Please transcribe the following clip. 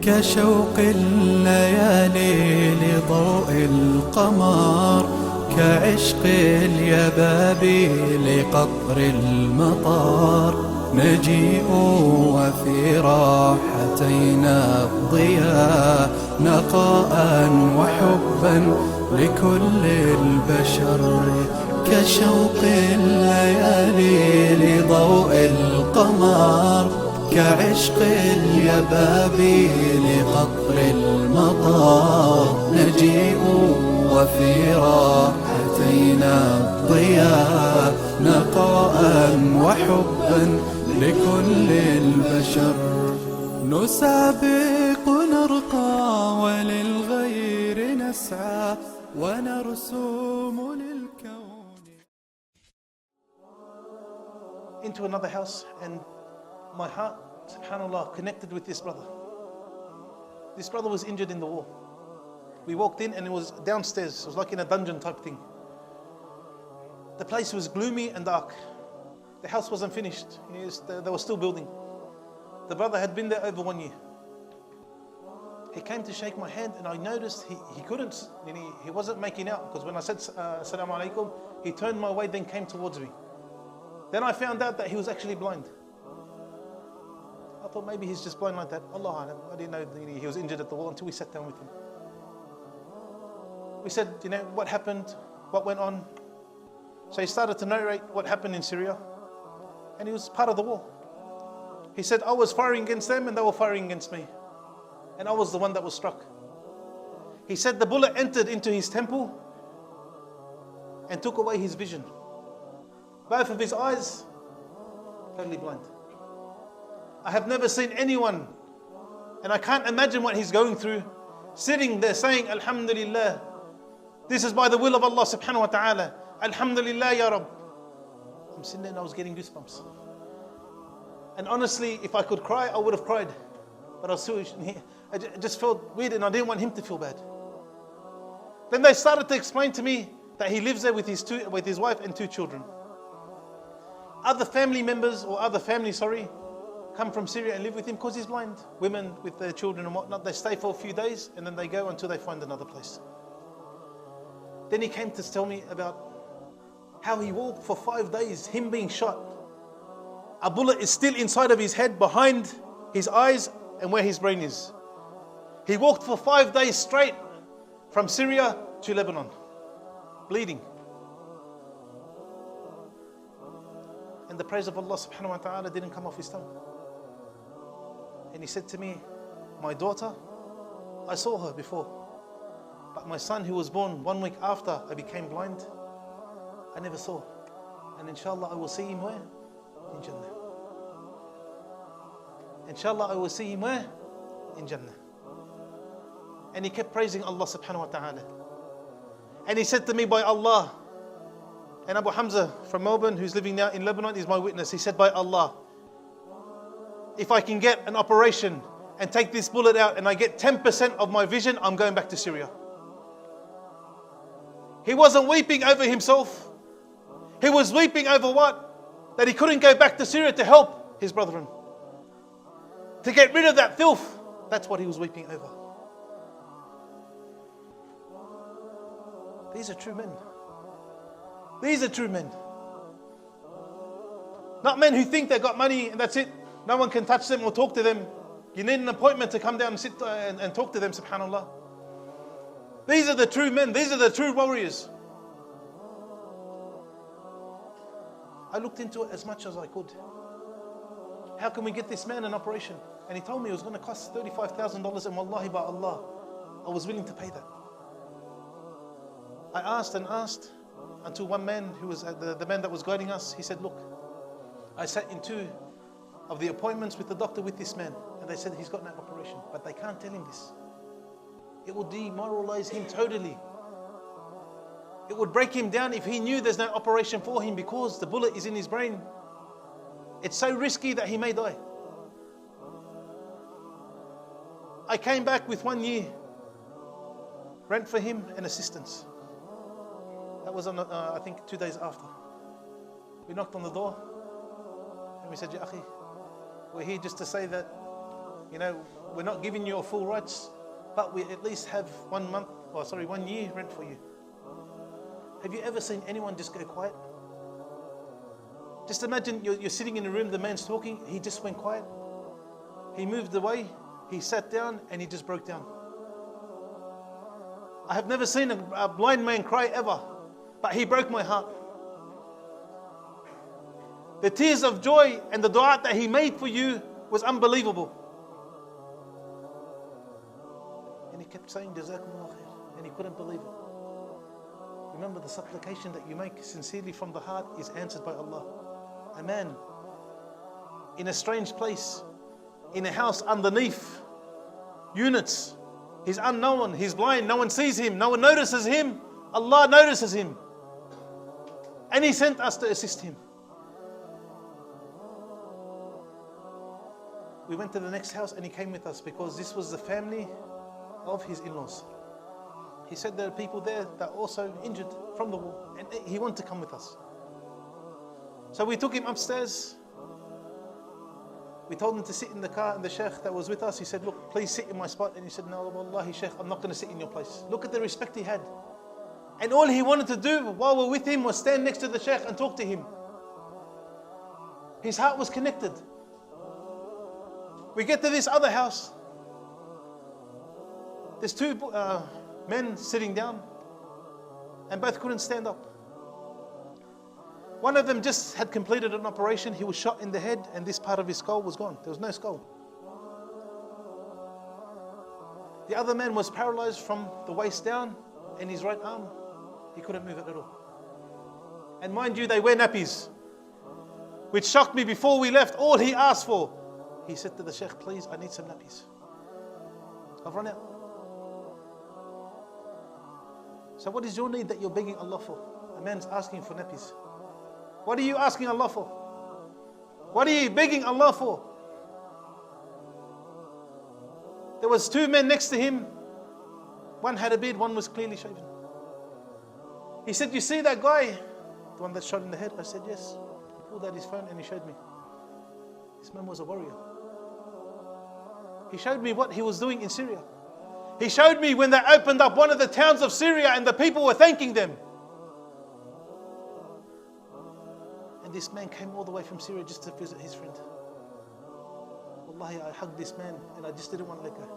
كشوق الليالي لضوء القمر، كعشق اليبابي لقطر المطر، نجيء وفي راحتينا الضياء، نقاء وحبا لكل البشر. كشوق الليالي لضوء القمر، كعشق اليبابي لقطر المطر، نجيء وفي راحتينا الضياء، نقاء وحبا لكل البشر. نسابق نرقى وللغير نسعى، ونرسم للكون. Into another house, and my heart, subhanAllah, connected with this brother. This brother was injured in the war. We walked in and it was downstairs. It was like in a dungeon type thing. The place was gloomy and dark. The house wasn't finished. They were still building. The brother had been there over 1 year. He came to shake my hand and I noticed he couldn't, he wasn't making out, because when I said Assalamu alaikum, he turned my way, then came towards me. Then I found out that he was actually blind. I thought maybe he's just blind like that. Allah Alam. I didn't know he was injured at the wall until we sat down with him. We said, what happened? What went on? So he started to narrate what happened in Syria. And he was part of the war. He said, I was firing against them and they were firing against me. And I was the one that was struck. He said the bullet entered into his temple and took away his vision. Both of his eyes, totally blind. I have never seen anyone, and I can't imagine what he's going through, sitting there saying, Alhamdulillah, this is by the will of Allah subhanahu wa ta'ala. Alhamdulillah ya Rabb. I'm sitting there and I was getting goosebumps. And honestly, if I could cry, I would have cried. But I just felt weird and I didn't want him to feel bad. Then they started to explain to me that he lives there with his wife and 2 children. Other family members, or other family, come from Syria and live with him because he's blind. Women with their children and whatnot, they stay for a few days and then they go until they find another place. Then he came to tell me about how he walked for 5 days, him being shot. A bullet is still inside of his head, behind his eyes and where his brain is. He walked for 5 days straight from Syria to Lebanon, bleeding. And the praise of Allah subhanahu wa ta'ala didn't come off his tongue. And he said to me, my daughter, I saw her before, but my son who was born 1 week after I became blind, I never saw. And inshallah I will see him where? In Jannah. Inshallah I will see him where? In Jannah. And he kept praising Allah subhanahu wa ta'ala. And he said to me, by Allah, and Abu Hamza from Melbourne, who's living now in Lebanon, is my witness. He said, by Allah, if I can get an operation and take this bullet out and I get 10% of my vision, I'm going back to Syria. He wasn't weeping over himself. He was weeping over what? That he couldn't go back to Syria to help his brethren. To get rid of that filth. That's what he was weeping over. These are true men. These are true men. Not men who think they got money and that's it. No one can touch them or talk to them. You need an appointment to come down and sit and talk to them, subhanAllah. These are the true men. These are the true warriors. I looked into it as much as I could. How can we get this man an operation? And he told me it was going to cost $35,000, and wallahi by Allah, I was willing to pay that. I asked and asked until one man who was the man that was guiding us, he said, look, I sat in 2 of the appointments with the doctor with this man, and they said he's got no operation, but they can't tell him this. It will demoralize him totally. It would break him down if he knew there's no operation for him because the bullet is in his brain. It's so risky that he may die. I came back with 1 year rent for him and assistance. That was on, I think 2 days after. We knocked on the door and we said, Ya akhi, we're here just to say that, we're not giving you your full rights, but we at least have 1 year rent for you. Have you ever seen anyone just go quiet? Just imagine you're sitting in a room, the man's talking, he just went quiet. He moved away, he sat down, and he just broke down. I have never seen a blind man cry ever, but he broke my heart. The tears of joy and the dua that he made for you was unbelievable. And he kept saying, Jazakumullah khair, and he couldn't believe it. Remember, the supplication that you make sincerely from the heart is answered by Allah. A man in a strange place, in a house underneath units, he's unknown, he's blind, no one sees him, no one notices him. Allah notices him. And He sent us to assist him. We went to the next house and he came with us because this was the family of his in-laws. He said there are people there that are also injured from the war, and he wanted to come with us. So we took him upstairs. We told him to sit in the car, and the sheikh that was with us, he said, look, please sit in my spot. And he said, no, wallahi sheikh, I'm not going to sit in your place. Look at the respect he had. And all he wanted to do while we're with him was stand next to the sheikh and talk to him. His heart was connected. We get to this other house. There's two men sitting down, and both couldn't stand up. One of them just had completed an operation. He was shot in the head, and this part of his skull was gone. There was no skull. The other man was paralyzed from the waist down, and his right arm, he couldn't move it at all. And mind you, they wear nappies, which shocked me. Before we left, all he asked for, he said to the sheikh, please, I need some nappies. I've run out. So what is your need that you're begging Allah for? A man's asking for nappies. What are you asking Allah for? What are you begging Allah for? There was two men next to him. One had a beard, one was clearly shaven. He said, you see that guy? The one that's shot in the head? I said, yes. He pulled out his phone and he showed me. This man was a warrior. He showed me what he was doing in Syria. He showed me when they opened up one of the towns of Syria and the people were thanking them. And this man came all the way from Syria just to visit his friend. Wallahi, I hugged this man and I just didn't want to let go.